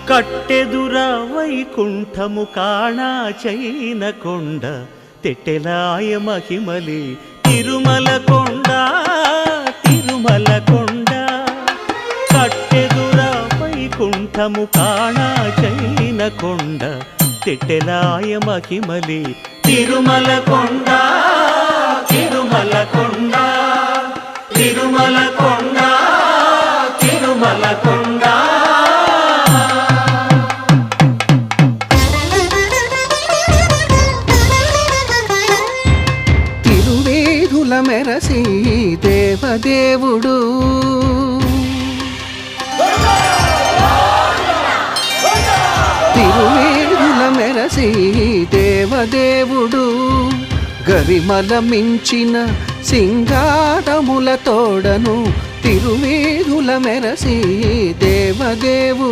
కట్టెదుర వైకుంఠము కాణా చైన కొండ తెట్టెలాయ మహిమలి తిరుమల కొండ తిరుమల కొండ కట్టెదుర వైకుంఠము కాణా చైన కొండ తెట్టెలాయ మహిమలి తిరుమల కొండ తిరుమల కొండ తిరుమల కొండ తిరుమల కొండ తిరువేధుల మెరసి దేవదేవుడు తిరువేధుల మెరసి దేవదేవుడు గరిమల మించిన సింగారముల తోడను తిరువేధుల మెరసి దేవదేవుడు